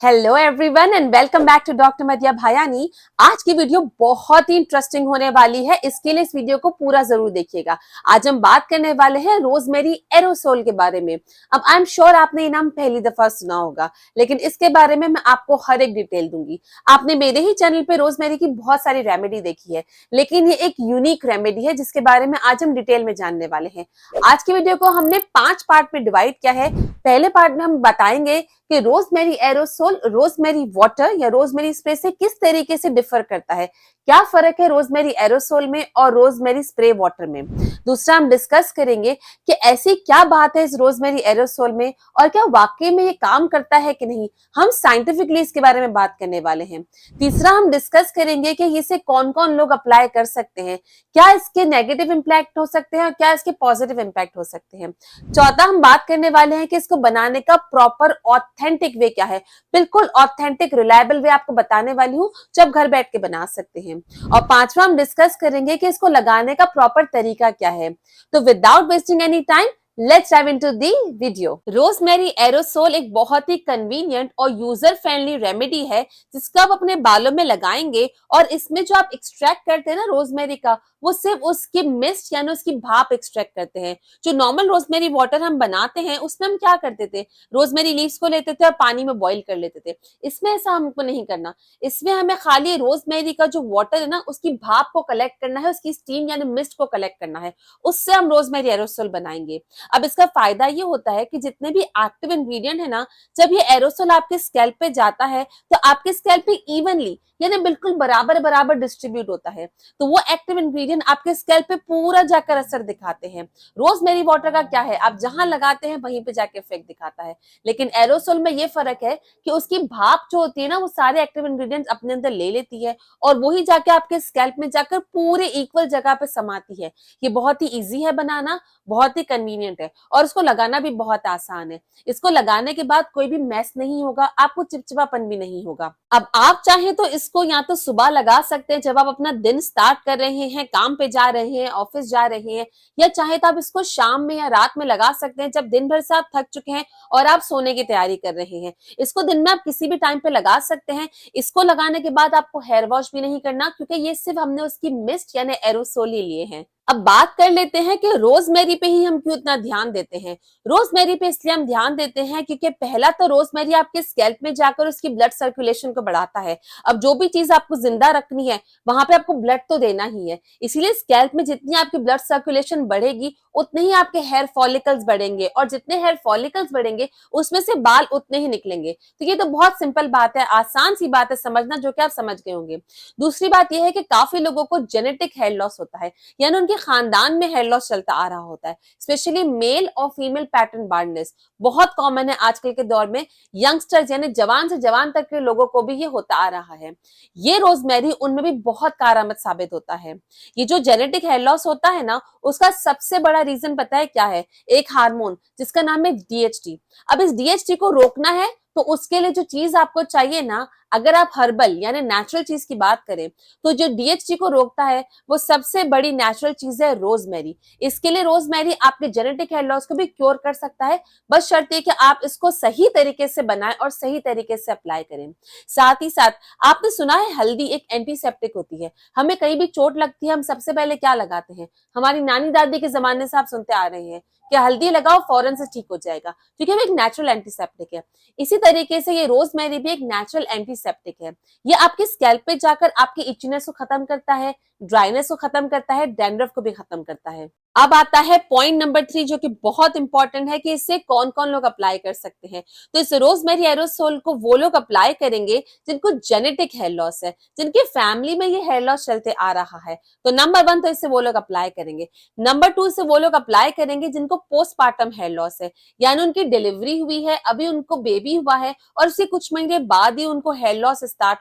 Hello everyone and welcome back to doctor Madiya Bhayani. आज की video बहुत ही इंटरेस्टिंग होने वाली है, इसके लिए इस वीडियो को पूरा जरूर देखिएगा। आज हम बात करने वाले हैं रोजमेरी एरोसोल के बारे में। अब आई एम श्योर आपने ये नाम पहली दफा सुना होगा, लेकिन इसके बारे में मैं आपको हर एक डिटेल दूंगी। आपने मेरे ही चैनल पे रोजमेरी की बहुत सारी रेमेडी देखी है, लेकिन ये एक यूनिक रेमेडी है जिसके बारे में आज हम डिटेल में जानने वाले हैं। आज की वीडियो को हमने 5 पार्ट में डिवाइड किया है। पहले पार्ट में हम बताएंगे कि रोजमेरी एरोसोल रोजमेरी वाटर या रोजमेरी स्प्रे से किस तरीके से डिफर करता है, क्या फर्क है रोजमेरी एरोसोल में और रोजमेरी स्प्रे वाटर में। दूसरा हम डिस्कस करेंगे कि ऐसी क्या बात है इस रोजमेरी एरोसोल में और क्या वाकई में ये काम करता है कि नहीं, हम साइंटिफिकली इसके बारे में बात करने वाले हैं। तीसरा हम डिस्कस करेंगे कि इसे कौन कौन लोग अप्लाई कर सकते हैं, क्या इसके नेगेटिव इंपैक्ट हो सकते हैं और क्या इसके पॉजिटिव इंपैक्ट हो सकते हैं। चौथा हम बात करने वाले हैं कि इसको बनाने का प्रॉपर ऑथेंटिक वे क्या है, बिल्कुल ऑथेंटिक रिलायबल वे आपको बताने वाली हूँ जो आप घर बैठ के बना सकते हैं। और पांचवा हम डिस्कस करेंगे कि इसको लगाने का प्रॉपर तरीका क्या है। तो without wasting any time let's dive into the video. Rosemary aerosol एक बहुत ही कन्वीनियंट और यूजर फ्रेंडली रेमेडी है जिसको आप अपने बालों में लगाएंगे, और इसमें जो आप एक्सट्रैक्ट करते हैं ना रोजमेरी का, वो सिर्फ उसकी मिस्ट यानी उसकी भाप एक्सट्रैक्ट करते हैं। जो नॉर्मल रोजमेरी वाटर हम बनाते हैं उसमें हम क्या करते थे, रोजमेरी लीव्स को लेते थे और पानी में बॉईल कर लेते थे। इसमें ऐसा हमको नहीं करना। इसमें हमें खाली रोजमेरी का जो वाटर है ना उसकी भाप को कलेक्ट करना है, उसकी स्टीम यानी मिस्ट को कलेक्ट करना है, उससे हम रोजमेरी एरोसोल बनाएंगे। अब इसका फायदा ये होता है कि जितने भी एक्टिव इंग्रेडिएंट है ना, जब ये एरोसोल आपके स्कैल्प पे जाता है तो आपके स्कैल्प पे इवनली यानी बिल्कुल बराबर बराबर डिस्ट्रीब्यूट होता है, तो वो एक्टिव इंग्रेडिएंट आपके स्कैल्प पे पूरा जाकर असर दिखाते हैं। रोजमेरी वाटर का क्या है, आप जहां लगाते हैं वहीं पे जाके इफेक्ट दिखाता है, लेकिन एरोसोल में ये फर्क है कि उसकी भाप जो होती है ना वो सारे एक्टिव इंग्रेडिएंट्स अपने अंदर ले लेती है और वही जाके आपके स्कैल्प में जाकर पूरे इक्वल जगह पे समाती है। ये बहुत ही इजी है बनाना, बहुत ही कन्वीनियंट है और इसको लगाना भी बहुत आसान है। इसको लगाने के बाद कोई भी मैस नहीं होगा, आपको चिपचिपापन भी नहीं होगा। अब आप चाहें तो इसको या तो सुबह लगा सकते हैं जब आप अपना दिन स्टार्ट कर रहे हैं, काम पे जा रहे हैं, ऑफिस जा रहे हैं, या चाहे तो आप इसको शाम में या रात में लगा सकते हैं जब दिन भर से आप थक चुके हैं और आप सोने की तैयारी कर रहे हैं। इसको दिन में आप किसी भी टाइम पे लगा सकते हैं। इसको लगाने के बाद आपको हेयर वॉश भी नहीं करना, क्योंकि ये सिर्फ हमने उसकी मिस्ट यानी एरोसोल ही लिए हैं। अब बात कर लेते हैं कि रोजमेरी पे ही हम क्यों इतना ध्यान देते हैं। रोजमेरी पे इसलिए हम ध्यान देते हैं क्योंकि पहला तो रोजमेरी आपके स्कैल्प में जाकर उसकी ब्लड सर्कुलेशन को बढ़ाता है। अब जो भी चीज आपको जिंदा रखनी है वहां पे आपको ब्लड तो देना ही है, इसीलिए स्कैल्प में जितनी आपकी ब्लड सर्कुलेशन बढ़ेगी उतने ही आपके हेयर फॉलिकल्स बढ़ेंगे, और जितने हेयर फॉलिकल्स बढ़ेंगे उसमें से बाल उतने ही निकलेंगे। तो ये तो बहुत सिंपल बात है, आसान सी बात है समझना, जो कि आप समझ गए होंगे। दूसरी बात यह है कि काफी लोगों को जेनेटिक हेयर लॉस होता है, यानी उनके खानदान में हेयर लॉस चलता आ रहा होता है, स्पेशली मेल और फीमेल पैटर्न बाल्डनेस बहुत कॉमन है आजकल के दौर में। यंगस्टर्स यानी जवान से जवान तक के लोगों को भी ये होता आ रहा है। ये रोजमेरी उनमें भी बहुत कारआमद साबित होता है। ये जो जेनेटिक हेयर लॉस होता है ना, उसका सबसे बड़ा रीजन पता है क्या है, एक हार्मोन जिसका नाम है डीएचटी। अब इस डीएचटी को रोकना है तो उसके लिए जो चीज आपको चाहिए ना, अगर आप हर्बल यानी नेचुरल चीज की बात करें तो जो डीएचटी को रोकता है वो सबसे बड़ी नेचुरल चीज है रोजमेरी। इसके लिए रोजमेरी आपके जेनेटिक हेयर लॉस को भी क्योर कर सकता है, बस शर्त है कि आप इसको सही तरीके से बनाएं और सही तरीके से अप्लाई करें। साथ ही साथ आपने सुना है हल्दी एक एंटीसेप्टिक होती है। हमें कहीं भी चोट लगती है हम सबसे पहले क्या लगाते हैं, हमारी नानी दादी के जमाने से आप सुनते आ रहे हैं कि हल्दी लगाओ फौरन से ठीक हो जाएगा, क्योंकि वो एक नेचुरल एंटीसेप्टिक है। इसी तरीके से ये रोजमेरी भी एक नेचुरल एंटीसेप्टिक है। ये आपके स्कैल्प पे जाकर आपकी इचनेस को खत्म करता है, ड्राइनेस को खत्म करता है, डैंड्रफ को भी खत्म करता है। अब आता है पॉइंट नंबर 3 जो कि बहुत इंपॉर्टेंट है कि इससे कौन कौन लोग अप्लाई कर सकते हैं। तो इस रोजमेरी एरोसोल को वो लोग अप्लाई करेंगे जिनको जेनेटिक हेयर लॉस है, जिनकी फैमिली में ये हेयर लॉस चलते आ रहा है। तो नंबर 1 तो इससे वो लोग अप्लाई करेंगे। नंबर 2 से वो लोग अप्लाई करेंगे जिनको पोस्टपार्टम हेयर लॉस है, यानी उनकी डिलीवरी हुई है, अभी उनको बेबी हुआ है और उसके कुछ महीने बाद ही उनको हेयर लॉस स्टार्ट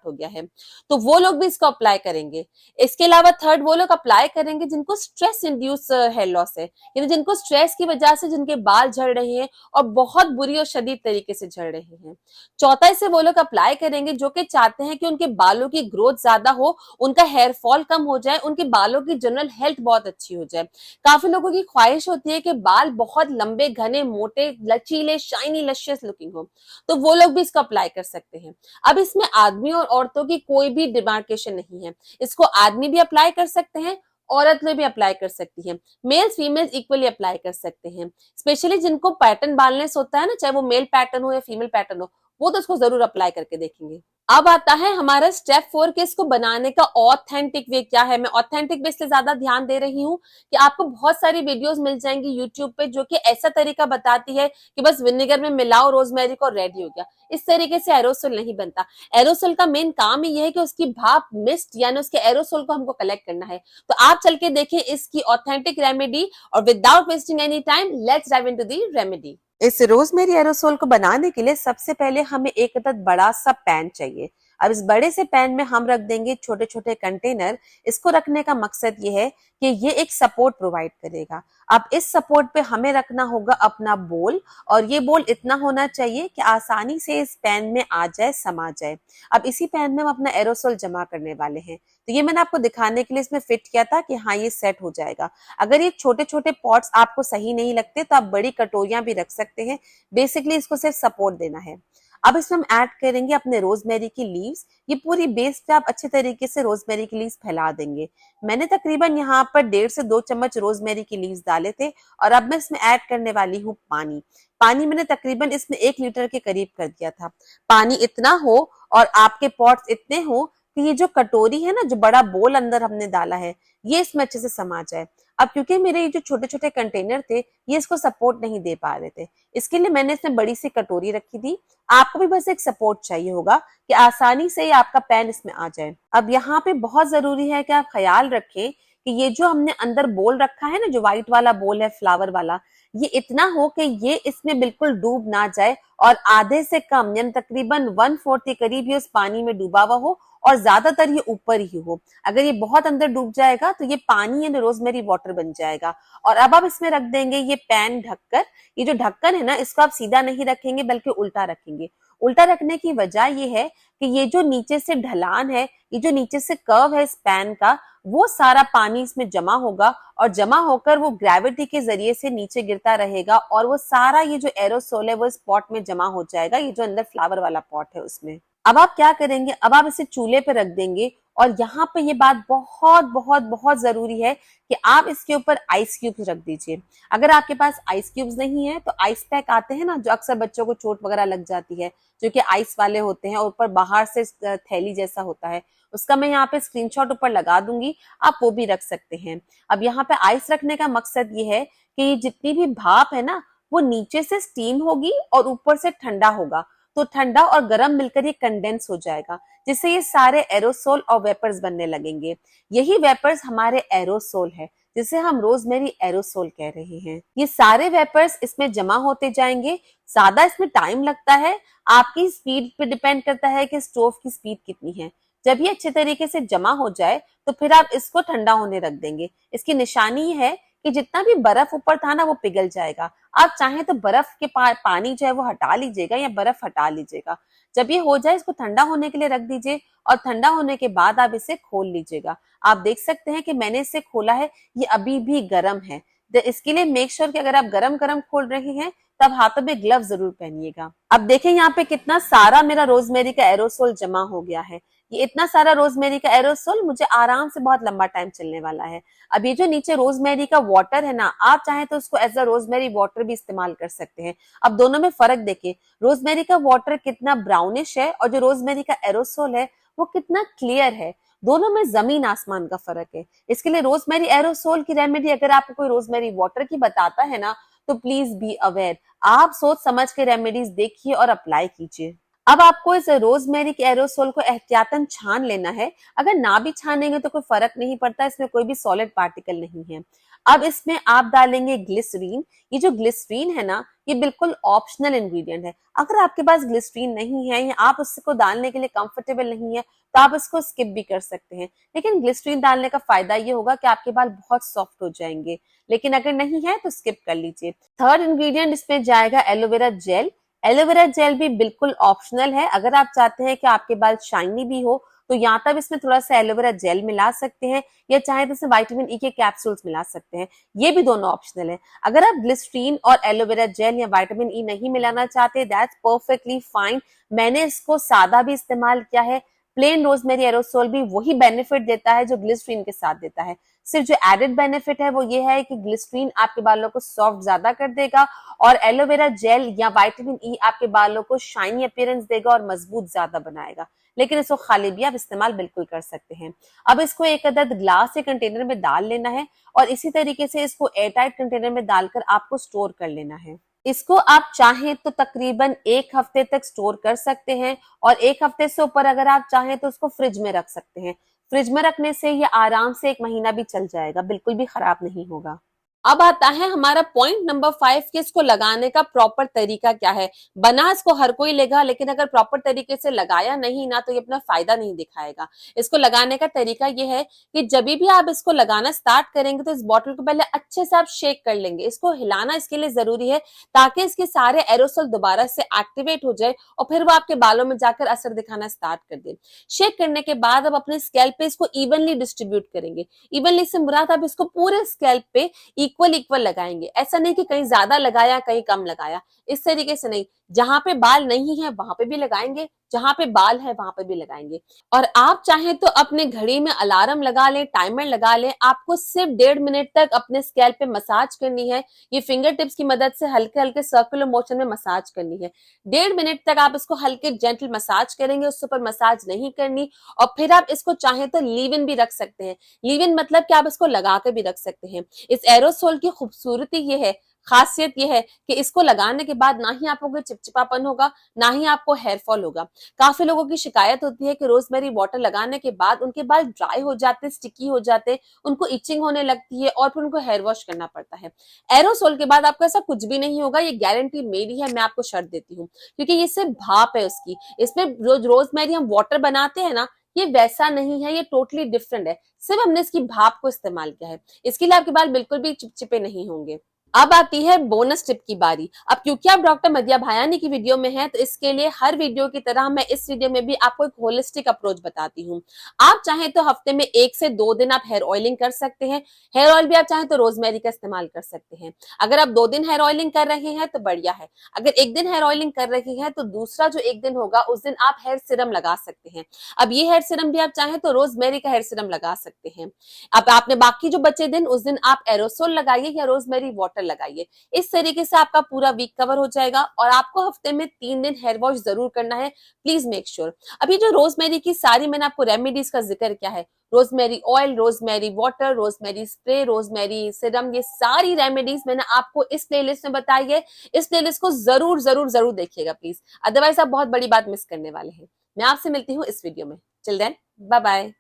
हो गया है, तो वो लोग भी इसको अप्लाई करेंगे। इसके अलावा थर्ड वो लोग अप्लाई करेंगे जिनको stress induce induce hair loss है, यानी जिनको स्ट्रेस की वजह से जिनके बाल झड़ रहे हैं और बहुत बुरी और शदीद तरीके से झड़ रहे हैं। चौथा इसे वो लोग अप्लाई करेंगे जो कि चाहते हैं कि उनके बालों की ग्रोथ ज्यादा हो, उनका हेयर फॉल कम हो जाए, उनके बालों की जनरल हेल्थ बहुत अच्छी हो जाए। काफी लोगों की ख्वाहिश होती है कि बाल बहुत लंबे, घने, मोटे, लचीले, शाइनी, लशियस लुकिंग हो, तो वो लोग भी इसको अप्लाई कर सकते हैं। अब इसमें आदमी और औरतों की कोई भी डिमार्केशन नहीं है, इसको आदमी भी अप्लाई कर सकते हैं, औरत भी अप्लाई कर सकती है, मेल्स फीमेल्स इक्वली अप्लाई कर सकते हैं। स्पेशली जिनको पैटर्न बालनेस होता है ना, चाहे वो मेल पैटर्न हो या फीमेल पैटर्न हो, वो तो इसको जरूर अप्लाई करके देखेंगे। अब आता है हमारा स्टेप 4 के इसको बनाने का ऑथेंटिक वे क्या है। मैं ऑथेंटिक वे इसलिए ज्यादा ध्यान दे रही हूँ कि आपको बहुत सारी वीडियोस मिल जाएंगी यूट्यूब पे जो कि ऐसा तरीका बताती है कि बस विनेगर में मिलाओ रोजमेरी को, रेडी हो गया। इस तरीके से एरोसोल नहीं बनता। एरोसोल का मेन काम ही यह है कि उसकी भाप, मिस्ट यानी उसके एरोसोल को हमको कलेक्ट करना है। तो आप चल के देखें इसकी ऑथेंटिक रेमेडी, और without wasting any time let's dive into the remedy. इस रोजमेरी एरोसोल को बनाने के लिए सबसे पहले हमें एक अदद बड़ा सा पैन चाहिए। अब इस बड़े से पैन में हम रख देंगे छोटे छोटे कंटेनर। इसको रखने का मकसद ये है कि ये एक सपोर्ट प्रोवाइड करेगा। अब इस सपोर्ट पे हमें रखना होगा अपना बोल, और ये बोल इतना होना चाहिए कि आसानी से इस पैन में आ जाए, समा जाए। अब इसी पैन में हम अपना एरोसोल जमा करने वाले हैं। तो ये मैंने आपको दिखाने के लिए इसमें फिट किया था कि हाँ ये सेट हो जाएगा। अगर ये छोटे छोटे पॉट्स आपको सही नहीं लगते तो आप बड़ी कटोरियां भी रख सकते हैं। बेसिकली इसको सिर्फ सपोर्ट देना है। अब इसमें हम ऐड करेंगे अपने रोजमेरी की लीव्स। ये पूरी बेस पे आप अच्छे तरीके से रोजमेरी की लीव्स फैला देंगे। मैंने तकरीबन यहाँ पर 1.5 से 2 चम्मच रोजमेरी की लीव्स डाले थे, और अब मैं इसमें ऐड करने वाली हूँ पानी। पानी मैंने तकरीबन इसमें 1 लीटर के करीब कर दिया था। पानी इतना हो और आपके पॉट्स इतने हो कि ये जो कटोरी है ना, जो बड़ा बोल अंदर हमने डाला है, ये इसमें अच्छे से समा जाए। अब क्योंकि मेरे ये जो छोटे छोटे कंटेनर थे ये इसको सपोर्ट नहीं दे पा रहे थे, इसके लिए मैंने इसमें बड़ी सी कटोरी रखी थी। आपको भी बस एक सपोर्ट चाहिए होगा कि आसानी से आपका पैन इसमें आ जाए। अब यहाँ पे बहुत जरूरी है कि आप ख्याल रखें कि ये जो हमने अंदर बोल रखा है ना, जो व्हाइट वाला बोल है फ्लावर वाला, ये इतना हो कि ये इसमें बिल्कुल डूब ना जाए, और आधे से कम यानी तकरीबन 1/4 के करीब ये उस पानी में डूबा हुआ हो, और ज्यादातर ये ऊपर ही हो। अगर ये बहुत अंदर डूब जाएगा तो ये पानी यानी रोजमेरी वाटर बन जाएगा। और अब आप इसमें रख देंगे ये पैन ढककर। ये जो ढक्कन है ना, इसको आप सीधा नहीं रखेंगे बल्कि उल्टा रखेंगे। उल्टा रखने की वजह ये है कि ये जो नीचे से ढलान है, ये जो नीचे से कर्व है इस पैन का, वो सारा पानी इसमें जमा होगा, और जमा होकर वो ग्रेविटी के जरिए से नीचे गिरता रहेगा, और वो सारा ये जो एरोसोल है वो इस पॉट में जमा हो जाएगा, ये जो अंदर फ्लावर वाला पॉट है उसमें। अब आप क्या करेंगे, अब आप इसे चूल्हे पे रख देंगे। और यहाँ पे ये बात बहुत बहुत बहुत जरूरी है कि आप इसके ऊपर आइस क्यूब्स रख दीजिए। अगर आपके पास आइस क्यूब्स नहीं है तो आइस पैक आते हैं ना, जो अक्सर बच्चों को चोट वगैरह लग जाती है, जो कि आइस वाले होते हैं और ऊपर बाहर से थैली जैसा होता है, उसका मैं यहाँ पे स्क्रीनशॉट ऊपर लगा दूंगी, आप वो भी रख सकते हैं। अब यहाँ पे आइस रखने का मकसद ये है कि ये जितनी भी भाप है ना, वो नीचे से स्टीम होगी और ऊपर से ठंडा होगा। तो ठंडा और गर्म मिलकर ये कंडेंस हो जाएगा, जिससे ये सारे एरोसोल और वेपर्स बनने लगेंगे। यही वेपर्स हमारे एरोसोल है, जिसे हम रोजमेरी एरोसोल कह रहे हैं। ये सारे वेपर्स इसमें जमा होते जाएंगे। ज्यादा इसमें टाइम लगता है, आपकी स्पीड पे डिपेंड करता है कि स्टोव की स्पीड कितनी है। जब ये अच्छे तरीके से जमा हो जाए तो फिर आप इसको ठंडा होने रख देंगे। इसकी निशानी है कि जितना भी बर्फ ऊपर था ना वो पिघल जाएगा। आप चाहें तो बर्फ के पानी जो है वो हटा लीजिएगा या बर्फ हटा लीजिएगा। जब ये हो जाए इसको ठंडा होने के लिए रख दीजिए, और ठंडा होने के बाद आप इसे खोल लीजिएगा। आप देख सकते हैं कि मैंने इसे खोला है, ये अभी भी गर्म है। इसके लिए मेक श्योर कि अगर आप गरम गरम खोल रहे हैं तब हाथों में ग्लव जरूर पहनिएगा। अब देखें यहाँ पे कितना सारा मेरा रोजमेरी का एरोसोल जमा हो गया है। ये इतना सारा रोजमेरी का एरोसोल मुझे आराम से बहुत लंबा टाइम चलने वाला है। अब ये जो नीचे रोजमेरी का वाटर है ना, आप चाहे तो उसको एज अ रोजमेरी वाटर भी इस्तेमाल कर सकते हैं। अब दोनों में फर्क देखिए, रोजमेरी का वाटर कितना ब्राउनिश है और जो रोजमेरी का एरोसोल है वो कितना क्लियर है। दोनों में जमीन आसमान का फर्क है। इसके लिए रोजमेरी एरोसोल की रेमेडी अगर आपको कोई रोजमेरी वाटर की बताता है ना, तो प्लीज बी अवेयर। आप सोच समझ के रेमेडीज देखिए और अप्लाई कीजिए। अब आपको इस रोजमेरी के एरोसोल को एहतियातन छान लेना है। अगर ना भी छानेंगे तो कोई फर्क नहीं पड़ता, इसमें कोई भी सॉलिड पार्टिकल नहीं है। अब इसमें आप डालेंगे ग्लिसरीन। ये जो ग्लिसरीन है ना, ये बिल्कुल ऑप्शनल इंग्रेडिएंट है। अगर आपके पास ग्लिसरीन नहीं है या आप उसको डालने के लिए कंफर्टेबल नहीं है तो आप इसको स्किप भी कर सकते हैं। लेकिन ग्लिसरीन डालने का फायदा ये होगा कि आपके बाल बहुत सॉफ्ट हो जाएंगे, लेकिन अगर नहीं है तो स्किप कर लीजिए। थर्ड इंग्रेडिएंट इसमें जाएगा एलोवेरा जेल। एलोवेरा जेल भी बिल्कुल ऑप्शनल है। अगर आप चाहते हैं कि आपके बाल शाइनी भी हो तो यहाँ तक इसमें थोड़ा सा एलोवेरा जेल मिला सकते हैं, या चाहे तो इसमें विटामिन ई के कैप्सूल्स मिला सकते हैं। ये भी दोनों ऑप्शनल है। अगर आप ग्लिसरीन और एलोवेरा जेल या विटामिन ई नहीं मिलाना चाहते, दैट्स परफेक्टली फाइन। मैंने इसको सादा भी इस्तेमाल किया है। प्लेन रोजमेरी एरोसोल भी वही बेनिफिट देता है जो ग्लिसरीन के साथ देता है। सिर्फ जो एडेड बेनिफिट है वो ये है कि ग्लिसरीन आपके बालों को सॉफ्ट ज्यादा कर देगा और एलोवेरा जेल या विटामिन ई आपके बालों को शाइनी अपीयरेंस देगा और मजबूत ज्यादा बनाएगा। लेकिन इसको खाली भी आप इस्तेमाल बिल्कुल कर सकते हैं। अब इसको एक अदद ग्लास के कंटेनर में डाल लेना है और इसी तरीके से इसको एयरटाइट कंटेनर में डालकर आपको स्टोर कर लेना है। इसको आप चाहें तो तकरीबन 1 हफ्ते तक स्टोर कर सकते हैं और 1 हफ्ते से ऊपर अगर आप चाहें तो उसको फ्रिज में रख सकते हैं। फ्रिज में रखने से ये आराम से 1 महीना भी चल जाएगा, बिल्कुल भी खराब नहीं होगा। अब आता है हमारा पॉइंट नंबर 5 कि इसको लगाने का प्रॉपर तरीका क्या है। बना इसको हर कोई लेगा, लेकिन अगर प्रॉपर तरीके से लगाया नहीं ना तो ये अपना फायदा नहीं दिखाएगा। इसको लगाने का तरीका ये है कि जब भी आप इसको लगाना स्टार्ट करेंगे तो इस बॉटल को पहले अच्छे से आप शेक कर लेंगे। इसको हिलाना इसके लिए जरूरी है ताकि इसके सारे एरोसोल दोबारा से एक्टिवेट हो जाए और फिर वो आपके बालों में जाकर असर दिखाना स्टार्ट कर दे। शेक करने के बाद अब अपने स्कैल्प पे इसको इवनली डिस्ट्रीब्यूट करेंगे। इवनली से मुराद आप इसको पूरे स्कैल्प पे इक्वल इक्वल लगाएंगे। ऐसा नहीं कि कहीं ज्यादा लगाया कहीं कम लगाया, इस तरीके से नहीं। जहां पे बाल नहीं है वहां पे भी लगाएंगे, जहां पे बाल है वहां पे भी लगाएंगे। और आप चाहें तो अपने घड़ी में अलार्म लगा लें, टाइमर लगा लें। आपको सिर्फ 1.5 मिनट तक अपने स्कैल्प पे मसाज करनी है। ये फिंगर टिप्स की मदद से हल्के हल्के सर्कुलर मोशन में मसाज करनी है। 1.5 मिनट तक आप इसको हल्के जेंटल मसाज करेंगे, उसके ऊपर मसाज नहीं करनी। और फिर आप इसको चाहें तो लीव इन भी रख सकते हैं। लीव इन मतलब कि आप इसको लगा के भी रख सकते हैं। इस एरोसोल की खूबसूरती ये है, खासियत ये है कि इसको लगाने के बाद ना ही आपको कोई चिपचिपापन होगा, ना ही आपको हेयर फॉल होगा। काफी लोगों की शिकायत होती है कि रोजमेरी वाटर लगाने के बाद उनके बाल ड्राई हो जाते, स्टिकी हो जाते, उनको इचिंग होने लगती है और फिर उनको हेयर वॉश करना पड़ता है। एरोसोल के बाद आपको ऐसा कुछ भी नहीं होगा, ये गारंटी मेरी है, मैं आपको शर्त देती हूँ, क्योंकि ये सिर्फ भाप है उसकी। इसमें रोजमेरी हम वाटर बनाते हैं ना, ये वैसा नहीं है, ये टोटली डिफरेंट है। सिर्फ हमने इसकी भाप को इस्तेमाल किया है। इसके लिए आपके बाल बिल्कुल भी चिपचिपे नहीं होंगे। अब आती है बोनस टिप की बारी। अब क्योंकि आप डॉक्टर मदिया भायानी की वीडियो में हैं, तो इसके लिए हर वीडियो की तरह मैं इस वीडियो में भी आपको एक होलिस्टिक अप्रोच बताती हूँ। आप चाहें तो हफ्ते में 1 से 2 दिन आप हेयर ऑयलिंग कर सकते हैं। हेयर ऑयल भी आप चाहें तो रोजमेरी का इस्तेमाल कर सकते हैं। अगर आप 2 दिन हेयर ऑयलिंग कर रहे हैं तो बढ़िया है। अगर 1 दिन हेयर ऑयलिंग कर रहे हैं तो दूसरा जो 1 दिन होगा उस दिन आप हेयर सीरम लगा सकते हैं। अब ये हेयर सीरम भी आप चाहें तो रोजमेरी का हेयर सीरम लगा सकते हैं। अब आपने बाकी जो बचे दिन उस दिन आप एरोसोल लगाइए या रोजमेरी वाटर लगाइए। इस तरीके से आपका पूरा वीक कवर हो जाएगा और आपको हफ्ते में 3 दिन हेयर वॉश जरूर करना है। Please make sure. अभी जो रोजमेरी की सारी मैंने आपको रेमेडीज का जिक्र किया है, rosemary oil, rosemary water, rosemary spray, rosemary Siram, ये सारी रेमेडीज मैंने आपको इस प्लेलिस्ट में बताई है। इस प्लेलिस्ट को जरूर जरूर जरूर देखिएगा प्लीज, अदरवाइज आप बहुत बड़ी बात मिस करने वाले हैं। मैं आपसे मिलती हूँ इस वीडियो में। Till then, bye bye.